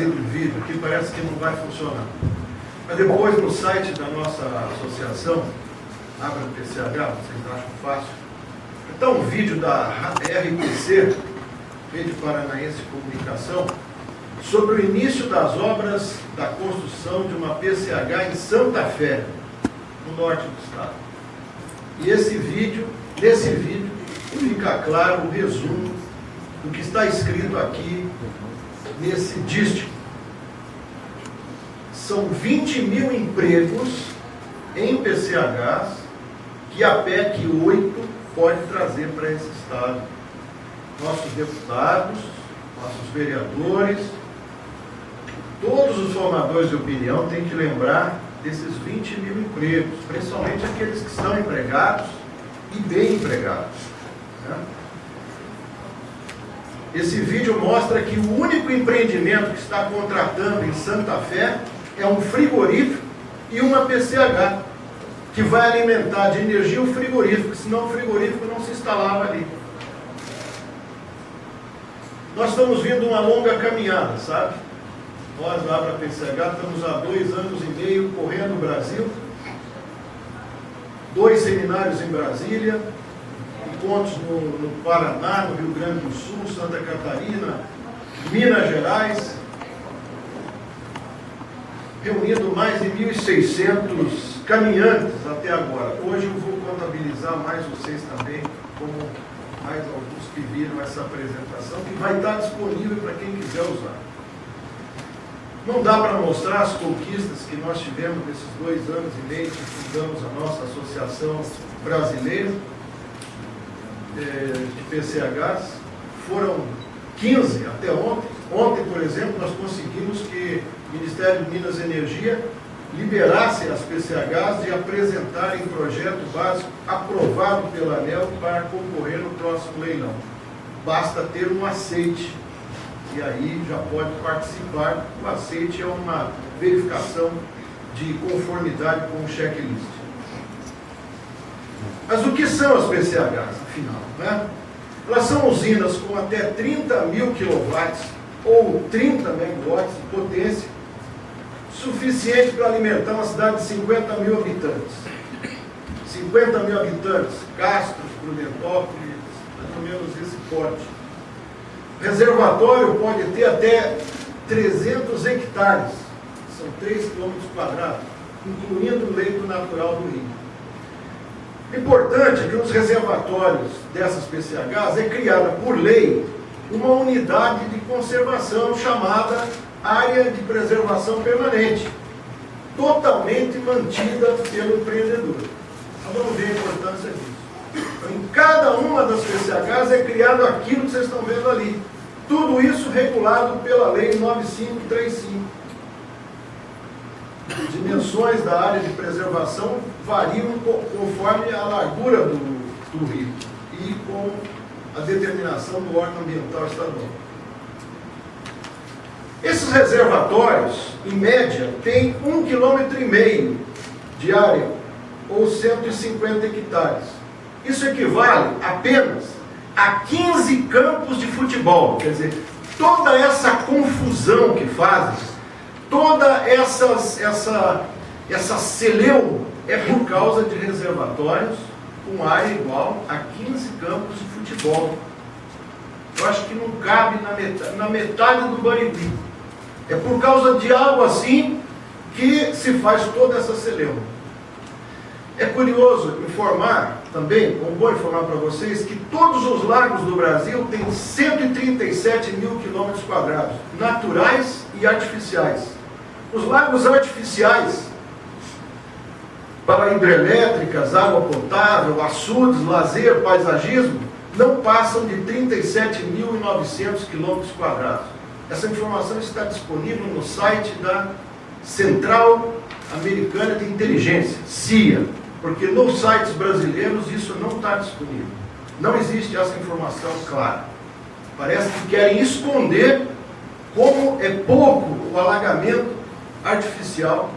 vídeo aqui parece que não vai funcionar. Mas depois no site da nossa associação, Abra do PCH, vocês acham fácil. Então um vídeo da RPC, Rede Paranaense de Comunicação, sobre o início das obras da construção de uma PCH em Santa Fé, no norte do estado. E nesse vídeo fica claro o resumo do que está escrito aqui nesse dístico. São 20 mil empregos em PCHs que a PEC 8 pode trazer para esse estado. Nossos deputados, nossos vereadores, todos os formadores de opinião têm que lembrar desses 20 mil empregos, principalmente aqueles que estão empregados e bem empregados, né? Esse vídeo mostra que o único empreendimento que está contratando em Santa Fé é um frigorífico e uma PCH, que vai alimentar de energia o frigorífico, senão o frigorífico não se instalava ali. Nós estamos vindo uma longa caminhada, sabe? Nós lá para a PCH estamos há 2 anos e meio correndo o Brasil, 2 seminários em Brasília, encontros no Paraná, no Rio Grande do Sul, Santa Catarina, Minas Gerais, reunindo mais de 1.600 caminhantes até agora. Hoje eu vou contabilizar mais vocês também, como mais alguns que viram essa apresentação, que vai estar disponível para quem quiser usar. Não dá para mostrar as conquistas que nós tivemos nesses 2 anos e meio que fundamos a nossa Associação Brasileira de PCHs. Foram 15 até ontem. Ontem, por exemplo, nós conseguimos que o Ministério de Minas e Energia liberasse as PCHs de apresentarem projeto básico aprovado pela ANEEL para concorrer no próximo leilão. Basta ter um aceite, e aí já pode participar. O aceite é uma verificação de conformidade com o checklist. Mas o que são as PCHs, afinal, né? Elas são usinas com até 30 mil quilowatts ou 30 megawatts de potência, suficiente para alimentar uma cidade de 50 mil habitantes. 50 mil habitantes, Castro, Prudentópolis, mais ou menos esse porte. O reservatório pode ter até 300 hectares, são 3 km², incluindo o leito natural do rio. Importante é que nos reservatórios dessas PCHs é criada por lei uma unidade de conservação chamada Área de Preservação Permanente, totalmente mantida pelo empreendedor. Então vamos ver a importância disso. Então, em cada uma das PCHs é criado aquilo que vocês estão vendo ali. Tudo isso regulado pela Lei 9535. As dimensões da área de preservação variam conforme a largura do rio e com a determinação do órgão ambiental estadual. Esses reservatórios, em média, têm 1,5 km de área, ou 150 hectares. Isso equivale apenas a 15 campos de futebol. Quer dizer, toda essa confusão que fazem, toda essa celeuma é por causa de reservatórios com área igual a 15 campos de futebol. Eu acho que não cabe na metade do Barigui. É por causa de algo assim que se faz toda essa celeuma. É curioso informar também, ou vou informar para vocês, que todos os lagos do Brasil têm 137 mil km², naturais e artificiais. Os lagos artificiais, para hidrelétricas, água potável, açudes, lazer, paisagismo, não passam de 37.900 km². Essa informação está disponível no site da Central Americana de Inteligência, CIA, porque nos sites brasileiros isso não está disponível. Não existe essa informação clara. Parece que querem esconder como é pouco o alagamento artificial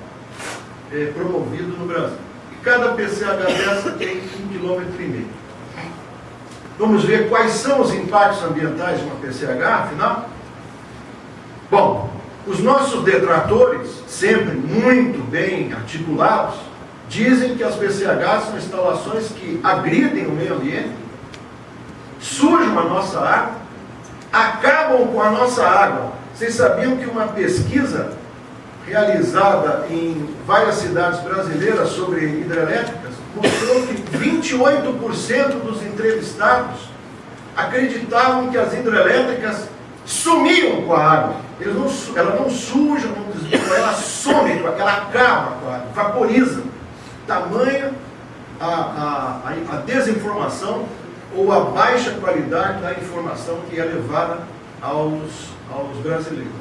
promovido no Brasil. E cada PCH dessa tem 1,5 km. Vamos ver quais são os impactos ambientais de uma PCH, afinal? Bom, Os nossos detratores, sempre muito bem articulados, dizem que as PCHs são instalações que agridem o meio ambiente, sujam a nossa água, acabam com a nossa água. Vocês sabiam que uma pesquisa realizada em várias cidades brasileiras sobre hidrelétricas mostrou que 28% dos entrevistados acreditavam que as hidrelétricas sumiam com a água. Ela não suja, não desvia, ela some, ela acaba com a água, vaporiza. Tamanha a desinformação ou a baixa qualidade da informação que é levada aos brasileiros.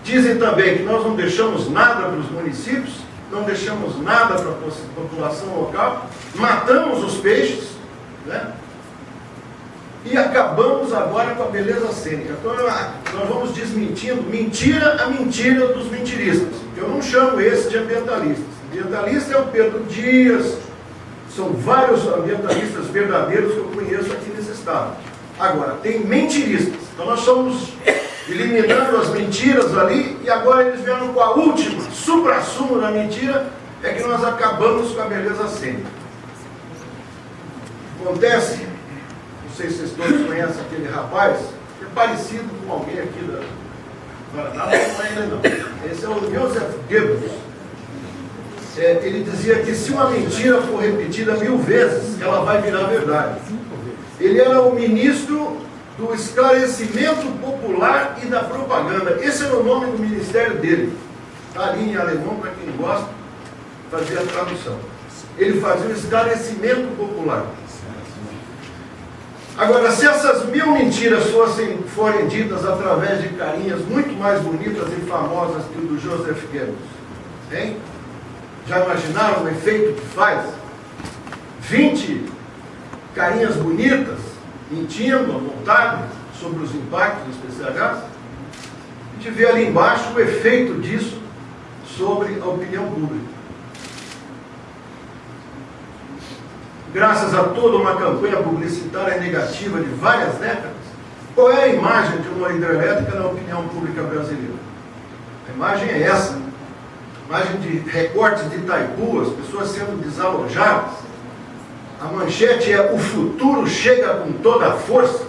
Dizem também que nós não deixamos nada para os municípios, não deixamos nada para a população local, matamos os peixes, né? E acabamos agora com a beleza cênica. Então nós vamos desmentindo mentira a mentira dos mentiristas. Eu não chamo esse de ambientalistas. Ambientalista é o Pedro Dias, são vários ambientalistas verdadeiros que eu conheço aqui nesse estado. Agora, tem mentiristas. Então nós estamos eliminando as mentiras ali e agora eles vieram com a última, supra-sumo da mentira, é que nós acabamos com a beleza cênica. Acontece, não sei se vocês todos conhecem aquele rapaz, é parecido com alguém aqui da... Não é ele não. Esse é o Joseph Goebbels. Ele dizia que se uma mentira for repetida 1000 vezes, ela vai virar verdade. Ele era o ministro do esclarecimento popular e da propaganda. Esse era o nome do ministério dele. Está ali em alemão, para quem gosta, fazer a tradução. Ele fazia o esclarecimento popular. Agora, se essas 1000 mentiras forem ditas através de carinhas muito mais bonitas e famosas que o do Joseph Goebbels, hein? Já imaginaram o efeito que faz? 20 carinhas bonitas, mentindo à vontade sobre os impactos dos PCHs. A gente vê ali embaixo o efeito disso sobre a opinião pública. Graças a toda uma campanha publicitária negativa de várias décadas, qual é a imagem de uma hidrelétrica na opinião pública brasileira? A imagem é essa. Imagem de recortes de Itaipu, as pessoas sendo desalojadas. A manchete é: o futuro chega com toda a força.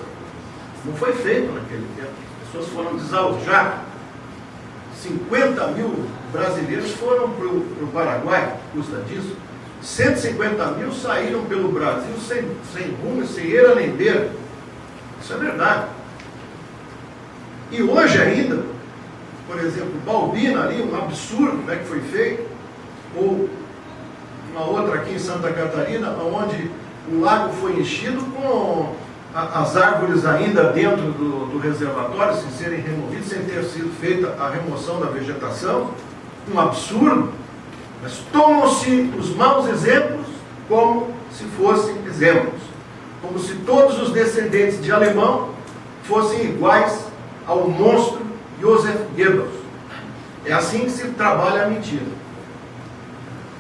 Não foi feito naquele tempo. As pessoas foram desalojadas. 50 mil brasileiros foram para o Paraguai, por custa disso. 150 mil saíram pelo Brasil sem rumo, sem eira nem beira. Isso é verdade. E hoje ainda, por exemplo, Balbina ali, um absurdo, né, que foi feito, ou uma outra aqui em Santa Catarina, onde o lago foi enchido com as árvores ainda dentro do reservatório, sem serem removidas, sem ter sido feita a remoção da vegetação. Um absurdo. Mas tomam-se os maus exemplos como se fossem exemplos. Como se todos os descendentes de alemão fossem iguais ao monstro Joseph Goebbels. É assim que se trabalha a mentira.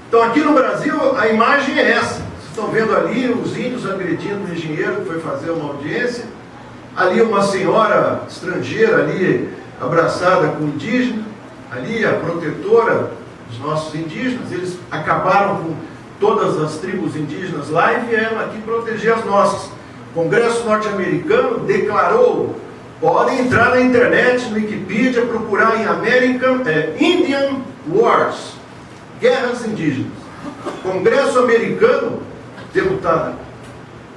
Então aqui no Brasil a imagem é essa. Vocês estão vendo ali os índios agredindo um engenheiro que foi fazer uma audiência. Ali uma senhora estrangeira ali abraçada com um indígena. Ali a protetora dos nossos indígenas. Eles acabaram com todas as tribos indígenas lá e vieram aqui proteger as nossas. O Congresso norte-americano declarou, podem entrar na internet, no Wikipedia, procurar em Indian Wars, guerras indígenas. O Congresso americano, deputada,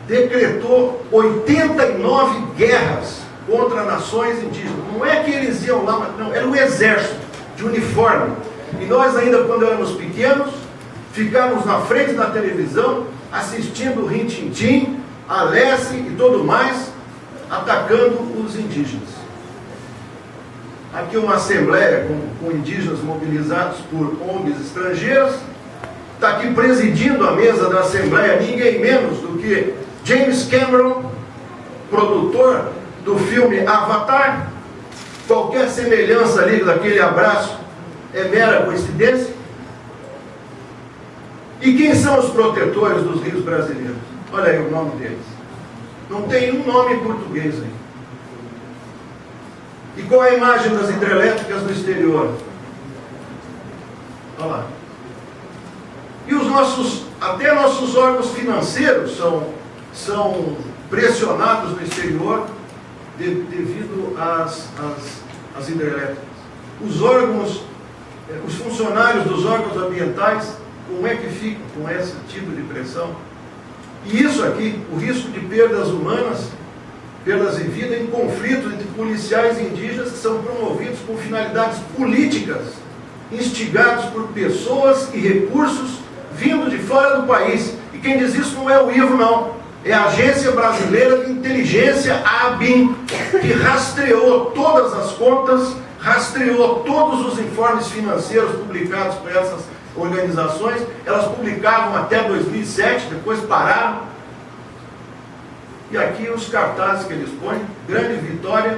decretou 89 guerras contra nações indígenas. Não é que eles iam lá, não, era o exército de uniforme. E nós ainda, quando éramos pequenos, ficávamos na frente da televisão, assistindo o Rin-Tin-Tin, a Lessie e tudo mais, atacando os indígenas. Aqui uma assembleia com indígenas mobilizados por ONGs estrangeiras. Está aqui presidindo a mesa da assembleia ninguém menos do que James Cameron, produtor do filme Avatar. Qualquer semelhança ali daquele abraço é mera coincidência? E quem são os protetores dos rios brasileiros? Olha aí o nome deles. Não tem um nome em português aí. E qual é a imagem das hidrelétricas no exterior? Olha lá. E até nossos órgãos financeiros são pressionados no exterior devido às hidrelétricas. Os funcionários dos órgãos ambientais, como é que ficam com esse tipo de pressão? E isso aqui, o risco de perdas humanas, perdas de vida em conflitos entre policiais e indígenas que são promovidos com finalidades políticas, instigados por pessoas e recursos vindo de fora do país. E quem diz isso não é o IVO, não. É a Agência Brasileira de Inteligência, a ABIN, que rastreou todas as contas, rastreou todos os informes financeiros publicados por essas organizações. Elas publicavam até 2007, depois pararam. E aqui os cartazes que eles põem: grande vitória,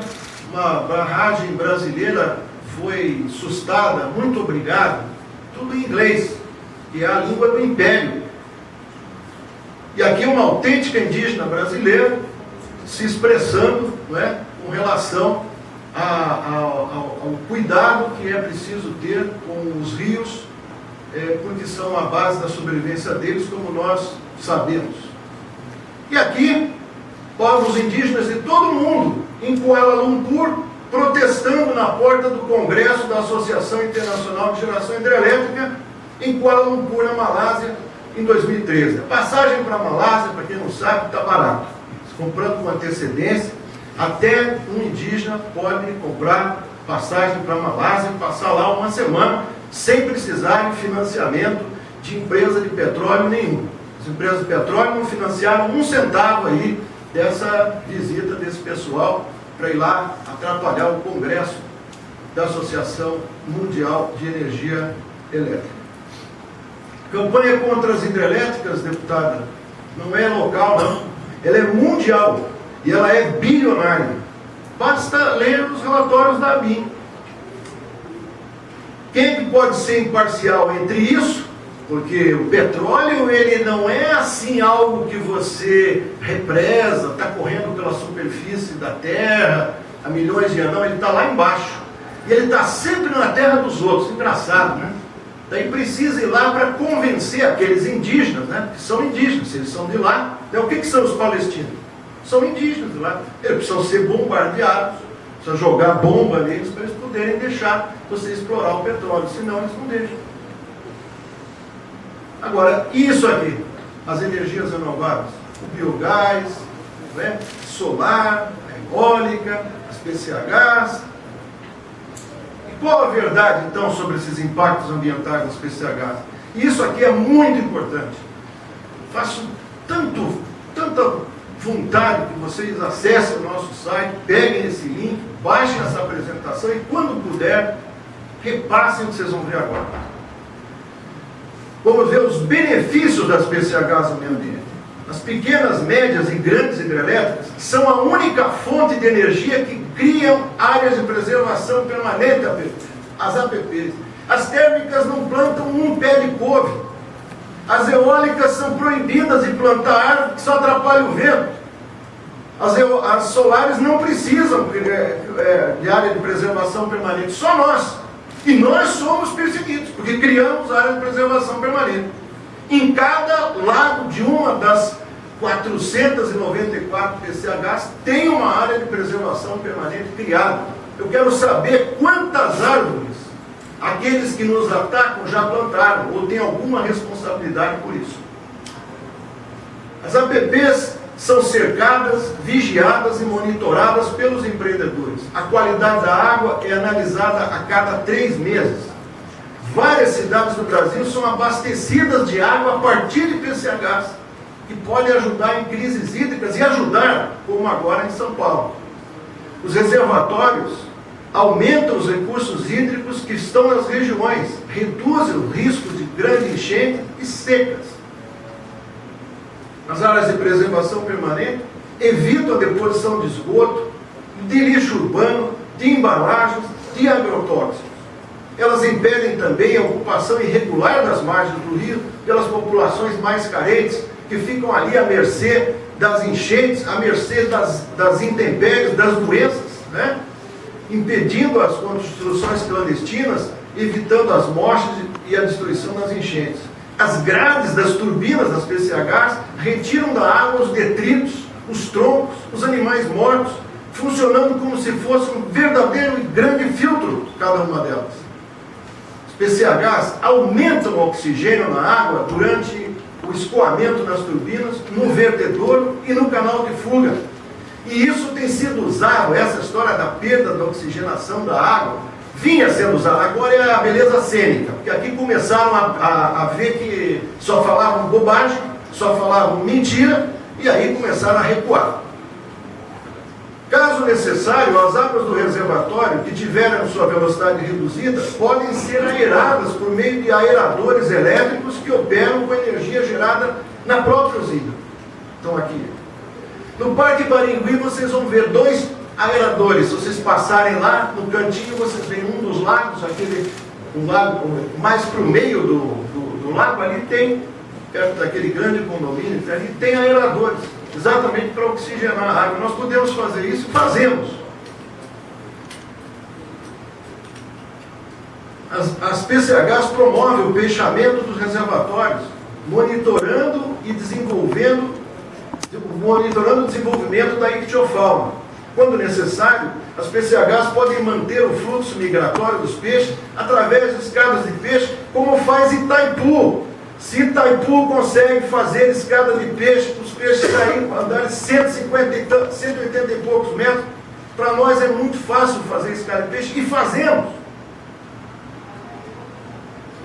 uma barragem brasileira foi sustada, muito obrigado. Tudo em inglês, que é a língua do império. E aqui uma autêntica indígena brasileira se expressando, não é, com relação ao cuidado que é preciso ter com os rios, porque são a base da sobrevivência deles, como nós sabemos. E aqui, povos indígenas de todo o mundo, em Kuala Lumpur, protestando na porta do Congresso da Associação Internacional de Geração Hidrelétrica, em Kuala Lumpur, na Malásia, em 2013. A passagem para a Malásia, para quem não sabe, está barato. Comprando com antecedência, até um indígena pode comprar passagem para a Malásia e passar lá uma semana, sem precisar de financiamento de empresa de petróleo nenhum. As empresas de petróleo não financiaram um centavo aí dessa visita desse pessoal para ir lá atrapalhar o Congresso da Associação Mundial de Energia Elétrica. Campanha contra as hidrelétricas, deputada, não é local, não. Ela é mundial e ela é bilionária. Basta ler os relatórios da ABIN. Quem é que pode ser imparcial entre isso? Porque o petróleo, ele não é assim algo que você represa, está correndo pela superfície da terra há milhões de anos. Não, ele está lá embaixo. E ele está sempre na terra dos outros. Engraçado, né? Daí precisa ir lá para convencer aqueles indígenas, né? Que são indígenas, eles são de lá. Então, o que são os palestinos? São indígenas de lá. Eles precisam ser bombardeados, precisam jogar bomba neles para eles poderem deixar você explorar o petróleo, senão eles não deixam. Agora, isso aqui, as energias renováveis, o biogás, né? Solar, a eólica, as PCHs. Qual a verdade, então, sobre esses impactos ambientais das PCHs? Isso aqui é muito importante. Faço tanta vontade que vocês acessem o nosso site, peguem esse link, baixem essa apresentação e, quando puder, repassem o que vocês vão ver agora. Vamos ver os benefícios das PCHs no meio ambiente. As pequenas, médias e grandes hidrelétricas são a única fonte de energia que criam áreas de preservação permanente, as APPs. As térmicas não plantam um pé de couve. As eólicas são proibidas de plantar árvore que só atrapalha o vento. As solares não precisam de área de preservação permanente, só nós. E nós somos perseguidos, porque criamos área de preservação permanente. Em cada lado de uma das 494 PCHs tem uma área de preservação permanente criada. Eu quero saber quantas árvores aqueles que nos atacam já plantaram, ou têm alguma responsabilidade por isso. As APPs são cercadas, vigiadas e monitoradas pelos empreendedores. A qualidade da água é analisada a cada 3 meses. Várias cidades do Brasil são abastecidas de água a partir de PCHs, que podem ajudar em crises hídricas e ajudar, como agora em São Paulo. Os reservatórios aumentam os recursos hídricos que estão nas regiões, reduzem o risco de grande enchente e secas. As áreas de preservação permanente evitam a deposição de esgoto, de lixo urbano, de embalagens, de agrotóxicos. Elas impedem também a ocupação irregular das margens do rio pelas populações mais carentes, que ficam ali à mercê das enchentes, à mercê das intempéries, das doenças, né? impedindo as construções clandestinas, evitando as mortes e a destruição das enchentes. As grades das turbinas das PCHs retiram da água os detritos, os troncos, os animais mortos, funcionando como se fosse um verdadeiro e grande filtro, cada uma delas. As PCHs aumentam o oxigênio na água durante o escoamento nas turbinas, no vertedouro e no canal de fuga. E isso tem sido usado, essa história da perda da oxigenação da água, vinha sendo usado, agora é a beleza cênica, porque aqui começaram a ver que só falavam bobagem, só falavam mentira, e aí começaram a recuar. Caso necessário, as águas do reservatório, que tiverem sua velocidade reduzida, podem ser aeradas por meio de aeradores elétricos que operam com energia gerada na própria usina. Então aqui, no Parque Barigüi, vocês vão ver 2 aeradores. Se vocês passarem lá, no cantinho, vocês veem um dos lagos, um lago mais para o meio do lago, ali tem, perto daquele grande condomínio, ali tem aeradores, exatamente para oxigenar a água. Nós podemos fazer isso, fazemos. As PCHs promovem o peixamento dos reservatórios, monitorando o desenvolvimento da ictiofauna. Quando necessário, as PCHs podem manter o fluxo migratório dos peixes através de escadas de peixe, como faz Itaipu. Se Itaipu consegue fazer escada de peixe, os peixes saírem andarem 180 e poucos metros, para nós é muito fácil fazer escada de peixe, e fazemos.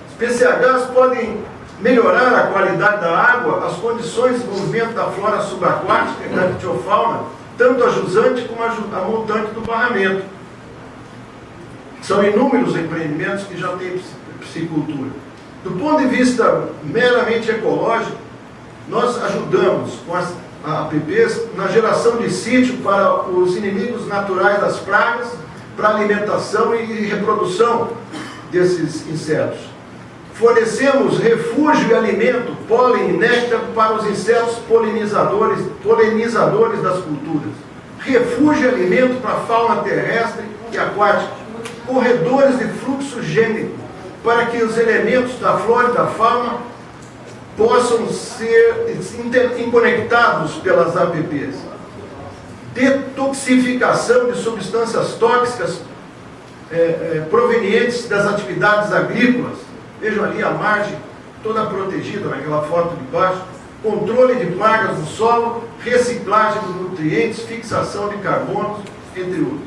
As PCHs podem melhorar a qualidade da água, as condições de movimento da flora subaquática e da ictiofauna, tanto a jusante como a montante do barramento. São inúmeros empreendimentos que já têm piscicultura. Do ponto de vista meramente ecológico, nós ajudamos com as APPs na geração de sítio para os inimigos naturais das pragas, para alimentação e reprodução desses insetos. Fornecemos refúgio e alimento, pólen e néctar para os insetos polinizadores das culturas. Refúgio e alimento para a fauna terrestre e aquática. Corredores de fluxo gênico, para que os elementos da flora e da fauna possam ser interconectados pelas APPs. Detoxificação de substâncias tóxicas provenientes das atividades agrícolas. Vejam ali a margem toda protegida naquela foto de baixo. Controle de pragas no solo, reciclagem de nutrientes, fixação de carbono, entre outros.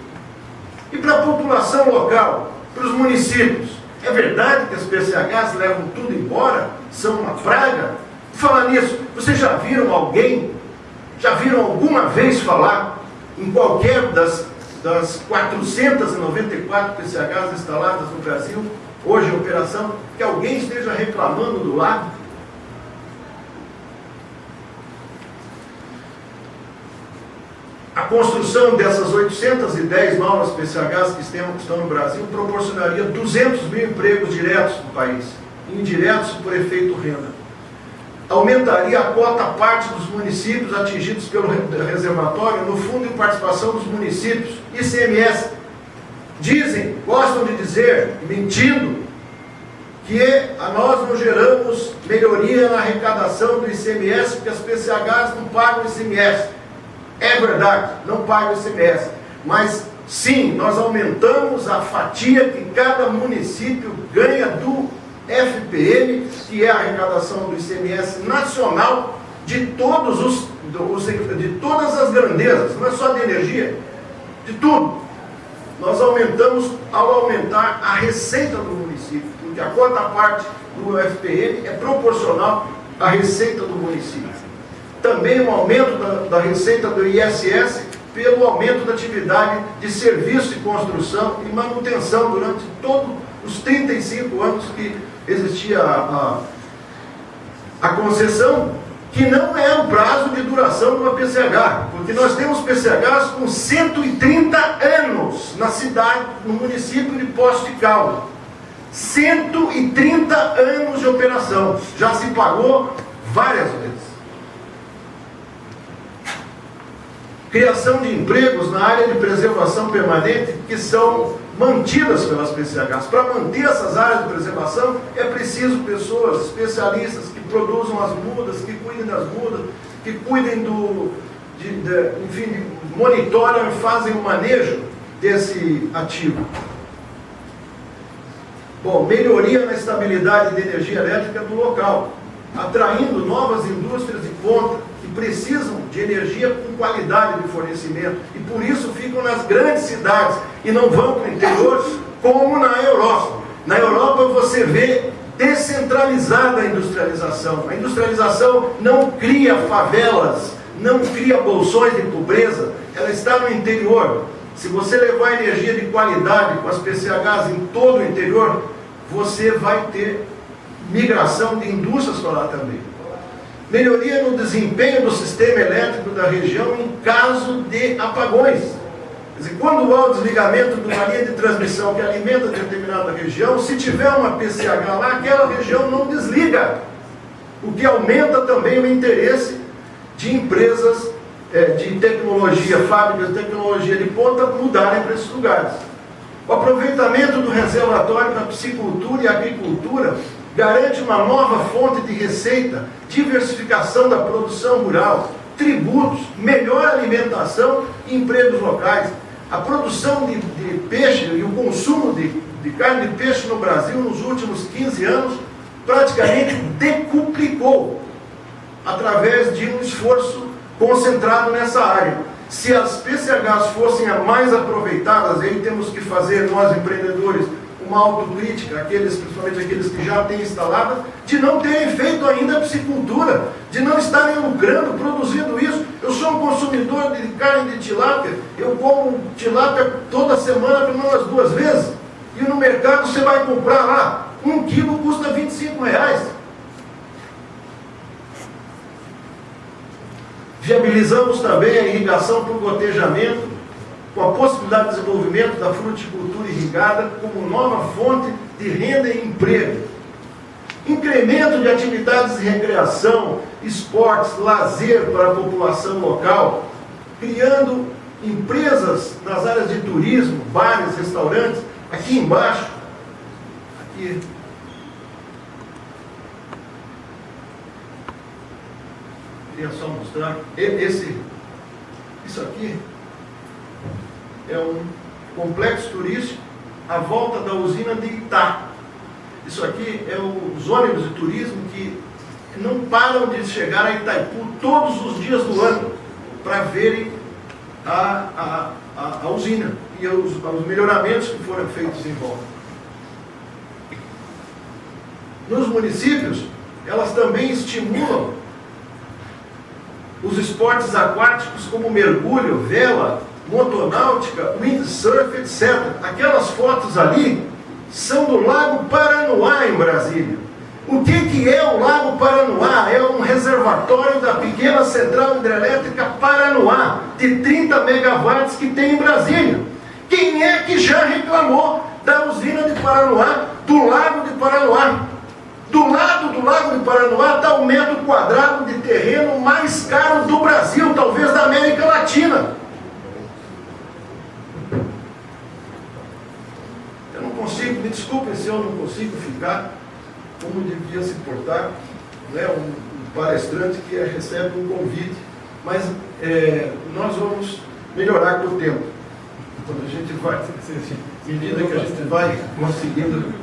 E para a população local, para os municípios, é verdade que as PCHs levam tudo embora? São uma praga? Falar nisso, vocês já viram alguma vez falar em qualquer das 494 PCHs instaladas no Brasil, hoje em operação, que alguém esteja reclamando do lago? A construção dessas 810 novas PCHs que estão no Brasil proporcionaria 200 mil empregos diretos no país, indiretos por efeito renda. Aumentaria a quota parte dos municípios atingidos pelo reservatório no Fundo de Participação dos Municípios, ICMS. Dizem, gostam de dizer, mentindo, que nós não geramos melhoria na arrecadação do ICMS, porque as PCHs não pagam ICMS. É verdade, não pagam ICMS. Mas, sim, nós aumentamos a fatia que cada município ganha do FPM, que é a arrecadação do ICMS nacional de todas as grandezas, não é só de energia, de tudo. Nós aumentamos ao aumentar a receita do município, porque a quota parte do FPM é proporcional à receita do município. Também o aumento da receita do ISS pelo aumento da atividade de serviço de construção e manutenção durante todos os 35 anos que existia a concessão, que não é o prazo de duração de uma PCH, porque nós temos PCHs com 130 anos na cidade, no município de Poços de Caldas. 130 anos de operação, já se pagou várias vezes. criação de empregos na área de preservação permanente que são mantidas pelas PCHs. Para manter essas áreas de preservação é preciso pessoas especialistas que produzam as mudas, que cuidem das mudas, que cuidem enfim, monitoram e fazem o manejo desse ativo. Bom, melhoria na estabilidade de energia elétrica do local, atraindo novas indústrias de ponta que precisam de energia com qualidade de fornecimento e por isso ficam nas grandes cidades e não vão para o interior, como na Europa. Na Europa você vê descentralizada a industrialização. A industrialização não cria favelas, não cria bolsões de pobreza, ela está no interior. Se você levar energia de qualidade com as PCHs em todo o interior, você vai ter migração de indústrias para lá também. Melhoria no desempenho do sistema elétrico da região em caso de apagões. Quer dizer, quando há o desligamento de uma linha de transmissão que alimenta determinada região, se tiver uma PCH lá, aquela região não desliga. O que aumenta também o interesse de empresas de tecnologia, fábricas de tecnologia de ponta, mudarem para esses lugares. O aproveitamento do reservatório para piscicultura e agricultura garante uma nova fonte de receita, diversificação da produção rural, tributos, melhor alimentação e empregos locais. A produção de peixe e o consumo de carne de peixe no Brasil nos últimos 15 anos praticamente decuplicou através de um esforço concentrado nessa área. Se as PCHs fossem as mais aproveitadas, aí temos que fazer, nós empreendedores, uma autocrítica, principalmente aqueles que já têm instalado, de não terem feito ainda a piscicultura, de não estarem lucrando, produzindo isso. Eu sou um consumidor de carne de tilápia, eu como tilápia toda semana, pelo menos 2 vezes, e no mercado você vai comprar lá, 1 quilo custa R$25. Viabilizamos também a irrigação por gotejamento, com a possibilidade de desenvolvimento da fruticultura irrigada como nova fonte de renda e emprego. Incremento de atividades de recreação, esportes, lazer para a população local, criando empresas nas áreas de turismo, bares, restaurantes. Aqui embaixo, aqui, queria só mostrar, isso aqui é um complexo turístico à volta da usina de Itá. Isso aqui é os ônibus de turismo que não param de chegar a Itaipu todos os dias do ano para verem a usina e os melhoramentos que foram feitos em volta. Nos municípios, elas também estimulam os esportes aquáticos como mergulho, vela, motonáutica, windsurf, etc. Aquelas fotos ali são do Lago Paranoá, em Brasília. O que é o Lago Paranoá? É um reservatório da pequena central hidrelétrica Paranoá, de 30 megawatts que tem em Brasília. Quem é que já reclamou da usina de Paranoá, do Lago de Paranoá? Do lado do Lago de Paranoá está o metro quadrado de terreno mais caro do Brasil, talvez da América Latina. Eu não consigo, me desculpem se eu não consigo ficar como devia se portar, né, um palestrante que recebe um convite, mas nós vamos melhorar com o tempo. Quando a gente vai, à medida que a gente vai conseguindo